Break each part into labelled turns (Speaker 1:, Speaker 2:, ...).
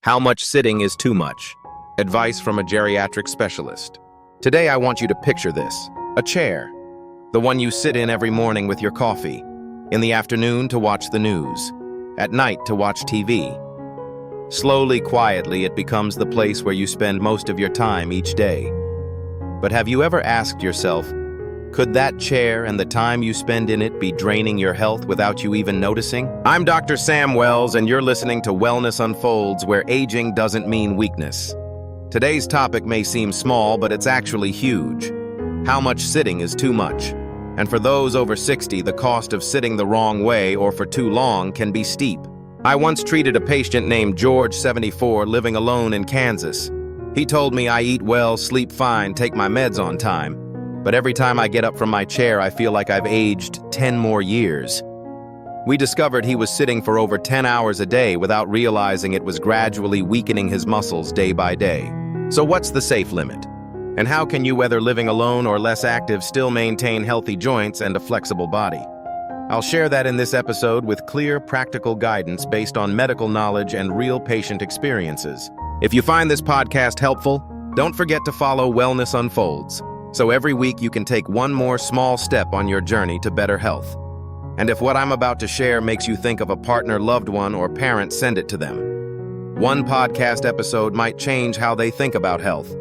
Speaker 1: How much sitting is too much? Advice from a geriatric specialist. Today I want you to picture this. A chair. The one you sit in every morning with your coffee. In the afternoon to watch the news. At night to watch TV. Slowly, quietly, it becomes the place where you spend most of your time each day. But have you ever asked yourself, could that chair and the time you spend in it be draining your health without you even noticing? I'm Dr. Sam Wells, and you're listening to Wellness Unfolds, where aging doesn't mean weakness. Today's topic may seem small, but it's actually huge. How much sitting is too much? And for those over 60, the cost of sitting the wrong way or for too long can be steep. I once treated a patient named George, 74, living alone in Kansas. He told me I eat well, sleep fine, take my meds on time. But every time I get up from my chair, I feel like I've aged 10 more years. We discovered he was sitting for over 10 hours a day without realizing it was gradually weakening his muscles day by day. So what's the safe limit? And how can you, whether living alone or less active, still maintain healthy joints and a flexible body? I'll share that in this episode with clear, practical guidance based on medical knowledge and real patient experiences. If you find this podcast helpful, don't forget to follow Wellness Unfolds, so every week you can take one more small step on your journey to better health. And if what I'm about to share makes you think of a partner, loved one, or parent, send it to them. One podcast episode might change how they think about health,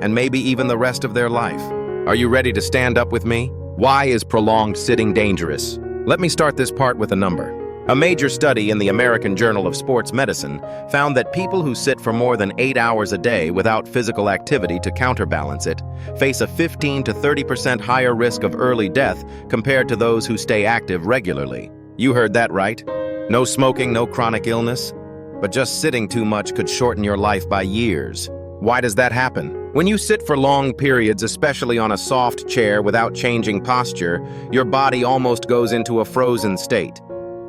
Speaker 1: and maybe even the rest of their life. Are you ready to stand up with me? Why is prolonged sitting dangerous? Let me start this part with a number. A major study in the American Journal of Sports Medicine found that people who sit for more than 8 hours a day without physical activity to counterbalance it face a 15 to 30% higher risk of early death compared to those who stay active regularly. You heard that right. No smoking, no chronic illness, but just sitting too much could shorten your life by years. Why does that happen? When you sit for long periods, especially on a soft chair without changing posture, your body almost goes into a frozen state.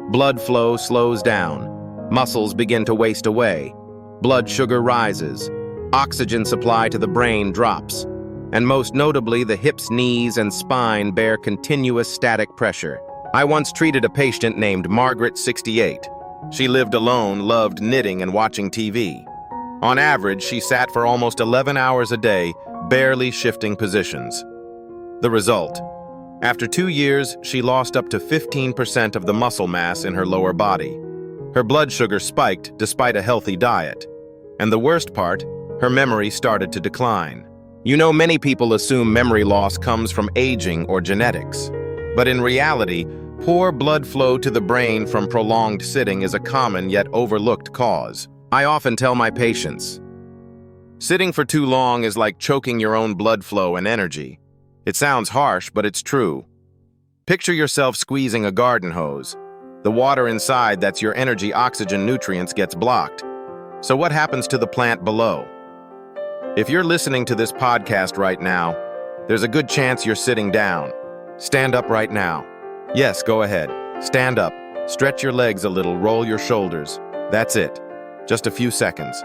Speaker 1: Blood flow slows down, muscles begin to waste away, blood sugar rises, oxygen supply to the brain drops, and most notably the hips, knees, and spine bear continuous static pressure. I once treated a patient named Margaret, 68. She lived alone, loved knitting and watching TV. On average, she sat for almost 11 hours a day, barely shifting positions. The result: after 2 years, she lost up to 15% of the muscle mass in her lower body. Her blood sugar spiked despite a healthy diet. And the worst part, her memory started to decline. You know, many people assume memory loss comes from aging or genetics. But in reality, poor blood flow to the brain from prolonged sitting is a common yet overlooked cause. I often tell my patients, sitting for too long is like choking your own blood flow and energy. It sounds harsh, but it's true. Picture yourself squeezing a garden hose. The water inside, that's your energy, oxygen, nutrients, gets blocked. So what happens to the plant below? If you're listening to this podcast right now, there's a good chance you're sitting down. Stand up right now. Yes, go ahead. Stand up. Stretch your legs a little, roll your shoulders. That's it. Just a few seconds.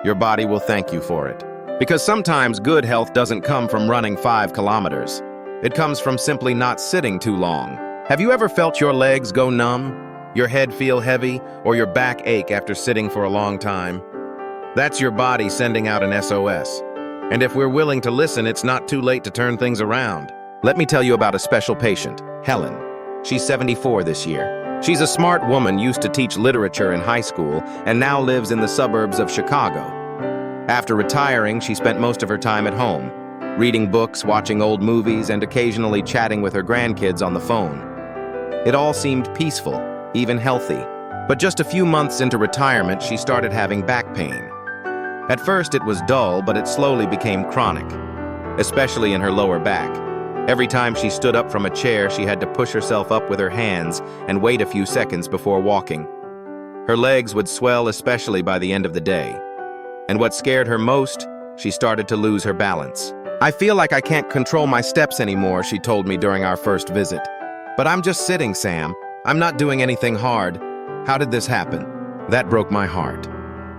Speaker 1: Your body will thank you for it. Because sometimes good health doesn't come from running 5 kilometers. It comes from simply not sitting too long. Have you ever felt your legs go numb, your head feel heavy, or your back ache after sitting for a long time? That's your body sending out an SOS. And if we're willing to listen, it's not too late to turn things around. Let me tell you about a special patient, Helen. She's 74 this year. She's a smart woman, used to teach literature in high school, and now lives in the suburbs of Chicago. After retiring, she spent most of her time at home, reading books, watching old movies, and occasionally chatting with her grandkids on the phone. It all seemed peaceful, even healthy. But just a few months into retirement, she started having back pain. At first, it was dull, but it slowly became chronic, especially in her lower back. Every time she stood up from a chair, she had to push herself up with her hands and wait a few seconds before walking. Her legs would swell, especially by the end of the day. And what scared her most, she started to lose her balance. I feel like I can't control my steps anymore, she told me during our first visit. But I'm just sitting, Sam. I'm not doing anything hard. How did this happen? That broke my heart.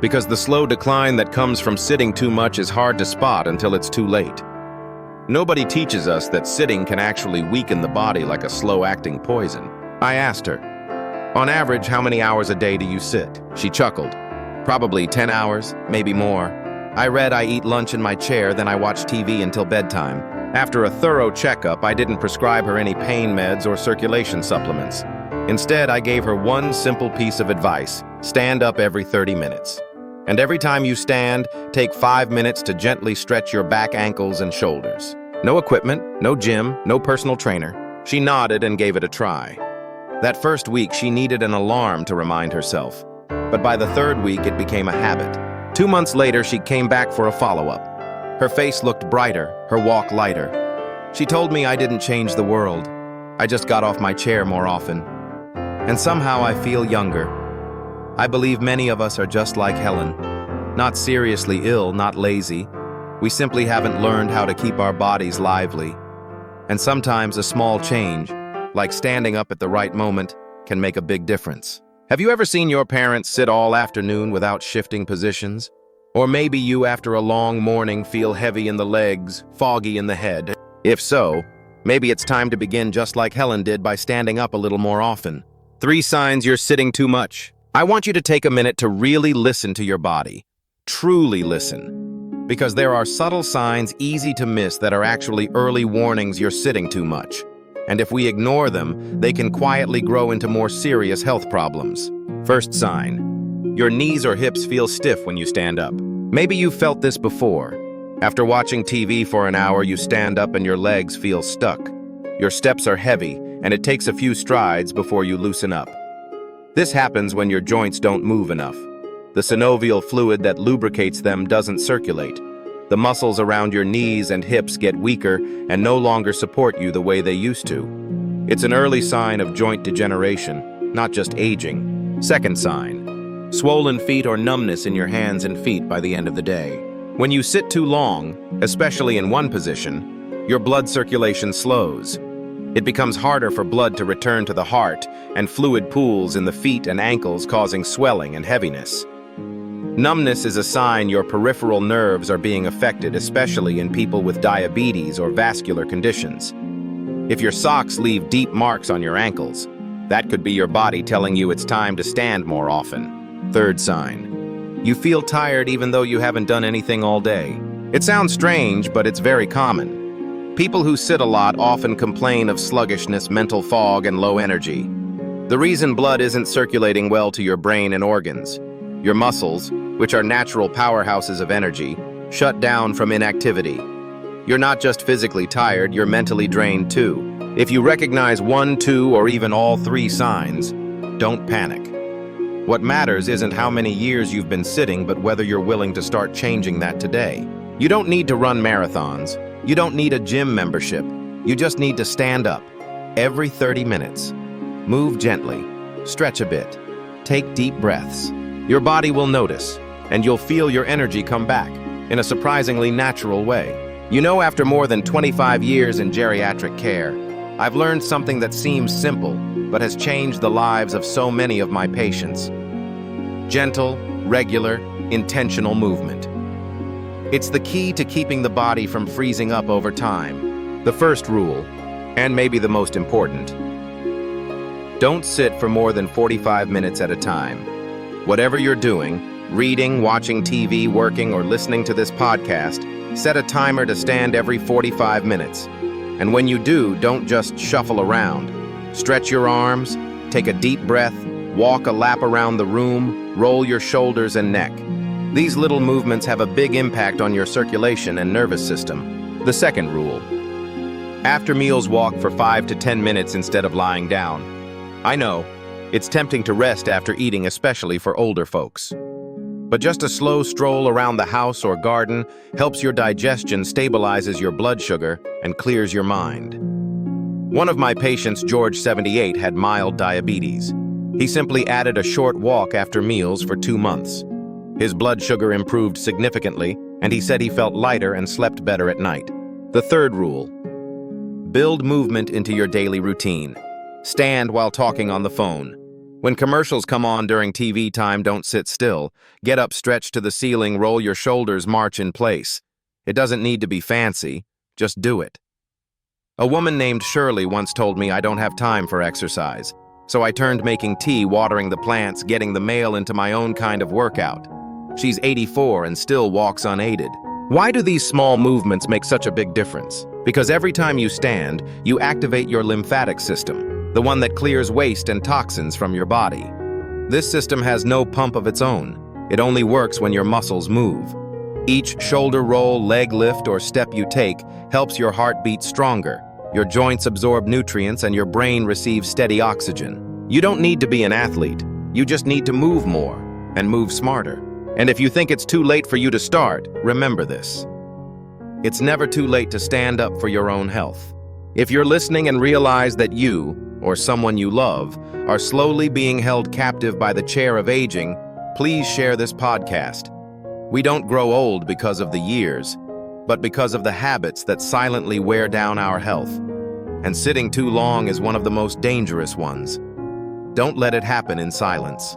Speaker 1: Because the slow decline that comes from sitting too much is hard to spot until it's too late. Nobody teaches us that sitting can actually weaken the body like a slow-acting poison. I asked her, on average, how many hours a day do you sit? She chuckled. Probably 10 hours, maybe more. I read, I eat lunch in my chair, then I watch TV until bedtime. After a thorough checkup, I didn't prescribe her any pain meds or circulation supplements. Instead, I gave her one simple piece of advice: stand up every 30 minutes. And every time you stand, take 5 minutes to gently stretch your back, ankles, and shoulders. No equipment, no gym, no personal trainer. She nodded and gave it a try. That first week, she needed an alarm to remind herself. But by the third week, it became a habit. 2 months later, she came back for a follow-up. Her face looked brighter, her walk lighter. She told me I didn't change the world. I just got off my chair more often. And somehow I feel younger. I believe many of us are just like Helen. Not seriously ill, not lazy. We simply haven't learned how to keep our bodies lively. And sometimes a small change, like standing up at the right moment, can make a big difference. Have you ever seen your parents sit all afternoon without shifting positions? Or maybe you, after a long morning, feel heavy in the legs, foggy in the head. If so, maybe it's time to begin just like Helen did, by standing up a little more often. 3 signs you're sitting too much. I want you to take a minute to really listen to your body. Truly listen. Because there are subtle signs easy to miss that are actually early warnings you're sitting too much. And if we ignore them, they can quietly grow into more serious health problems. First sign: your knees or hips feel stiff when you stand up. Maybe you've felt this before. After watching TV for an hour, you stand up and your legs feel stuck. Your steps are heavy, and it takes a few strides before you loosen up. This happens when your joints don't move enough. The synovial fluid that lubricates them doesn't circulate. The muscles around your knees and hips get weaker and no longer support you the way they used to. It's an early sign of joint degeneration, not just aging. Second sign: swollen feet or numbness in your hands and feet by the end of the day. When you sit too long, especially in one position, your blood circulation slows. It becomes harder for blood to return to the heart, and fluid pools in the feet and ankles, causing swelling and heaviness. Numbness is a sign your peripheral nerves are being affected, especially in people with diabetes or vascular conditions. If your socks leave deep marks on your ankles, that could be your body telling you it's time to stand more often. Third sign: you feel tired even though you haven't done anything all day. It sounds strange, but it's very common. People who sit a lot often complain of sluggishness, mental fog, and low energy. The reason blood isn't circulating well to your brain and organs. Your muscles, which are natural powerhouses of energy, shut down from inactivity. You're not just physically tired, you're mentally drained too. If you recognize 1, 2, or even all 3 signs, don't panic. What matters isn't how many years you've been sitting, but whether you're willing to start changing that today. You don't need to run marathons. You don't need a gym membership. You just need to stand up every 30 minutes. Move gently, stretch a bit, take deep breaths. Your body will notice, and you'll feel your energy come back in a surprisingly natural way. You know, after more than 25 years in geriatric care, I've learned something that seems simple, but has changed the lives of so many of my patients. Gentle, regular, intentional movement. It's the key to keeping the body from freezing up over time. The first rule, and maybe the most important: don't sit for more than 45 minutes at a time. Whatever you're doing, reading, watching TV, working, or listening to this podcast, set a timer to stand every 45 minutes. And when you do, don't just shuffle around. Stretch your arms, take a deep breath, walk a lap around the room, roll your shoulders and neck. These little movements have a big impact on your circulation and nervous system. The second rule: after meals, walk for 5 to 10 minutes instead of lying down. I know, it's tempting to rest after eating, especially for older folks. But just a slow stroll around the house or garden helps your digestion, stabilizes your blood sugar, and clears your mind. One of my patients, George, 78, had mild diabetes. He simply added a short walk after meals for 2 months. His blood sugar improved significantly, and he said he felt lighter and slept better at night. The third rule: build movement into your daily routine. Stand while talking on the phone. When commercials come on during TV time, don't sit still. Get up, stretch to the ceiling, roll your shoulders, march in place. It doesn't need to be fancy, just do it. A woman named Shirley once told me I don't have time for exercise, so I turned making tea, watering the plants, getting the mail into my own kind of workout. She's 84 and still walks unaided. Why do these small movements make such a big difference? Because every time you stand, you activate your lymphatic system, the one that clears waste and toxins from your body. This system has no pump of its own. It only works when your muscles move. Each shoulder roll, leg lift, or step you take helps your heart beat stronger. Your joints absorb nutrients and your brain receives steady oxygen. You don't need to be an athlete. You just need to move more and move smarter. And if you think it's too late for you to start, remember this. It's never too late to stand up for your own health. If you're listening and realize that you, or someone you love, are slowly being held captive by the chair of aging, please share this podcast. We don't grow old because of the years, but because of the habits that silently wear down our health. And sitting too long is one of the most dangerous ones. Don't let it happen in silence.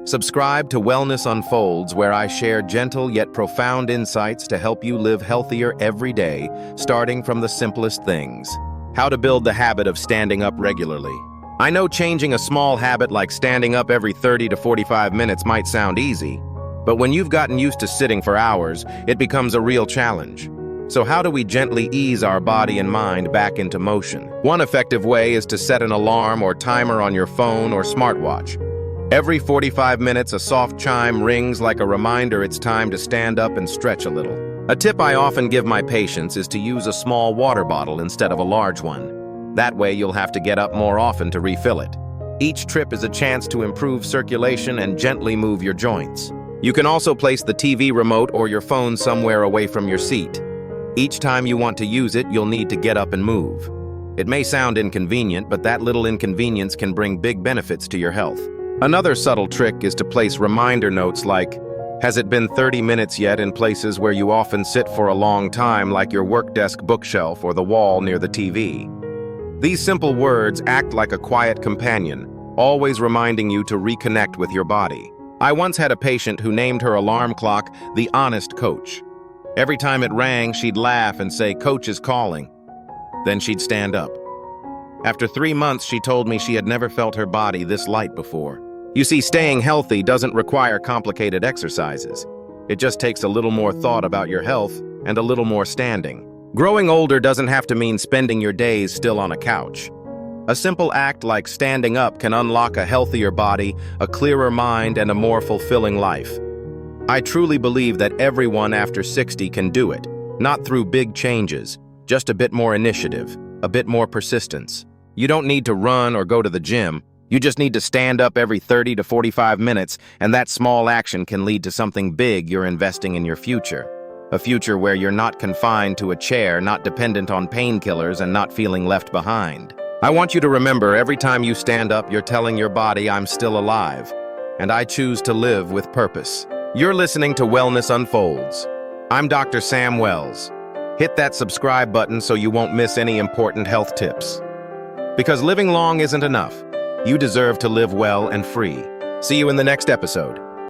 Speaker 1: Subscribe to Wellness Unfolds, where I share gentle yet profound insights to help you live healthier every day, starting from the simplest things. How to build the habit of standing up regularly. I know changing a small habit like standing up every 30 to 45 minutes might sound easy, but when you've gotten used to sitting for hours, it becomes a real challenge. So how do we gently ease our body and mind back into motion? One effective way is to set an alarm or timer on your phone or smartwatch. Every 45 minutes, a soft chime rings like a reminder it's time to stand up and stretch a little. A tip I often give my patients is to use a small water bottle instead of a large one. That way you'll have to get up more often to refill it. Each trip is a chance to improve circulation and gently move your joints. You can also place the TV remote or your phone somewhere away from your seat. Each time you want to use it, you'll need to get up and move. It may sound inconvenient, but that little inconvenience can bring big benefits to your health. Another subtle trick is to place reminder notes like, "Has it been 30 minutes yet?" in places where you often sit for a long time, like your work desk bookshelf or the wall near the TV. These simple words act like a quiet companion, always reminding you to reconnect with your body. I once had a patient who named her alarm clock the Honest Coach. Every time it rang, she'd laugh and say, "Coach is calling." Then she'd stand up. After 3 months, she told me she had never felt her body this light before. You see, staying healthy doesn't require complicated exercises. It just takes a little more thought about your health and a little more standing. Growing older doesn't have to mean spending your days still on a couch. A simple act like standing up can unlock a healthier body, a clearer mind, and a more fulfilling life. I truly believe that everyone after 60 can do it, not through big changes, just a bit more initiative, a bit more persistence. You don't need to run or go to the gym. You just need to stand up every 30 to 45 minutes, and that small action can lead to something big you're investing in your future. A future where you're not confined to a chair, not dependent on painkillers, and not feeling left behind. I want you to remember, every time you stand up, you're telling your body, "I'm still alive, and I choose to live with purpose." You're listening to Wellness Unfolds. I'm Dr. Sam Wells. Hit that subscribe button so you won't miss any important health tips. Because living long isn't enough. You deserve to live well and free. See you in the next episode.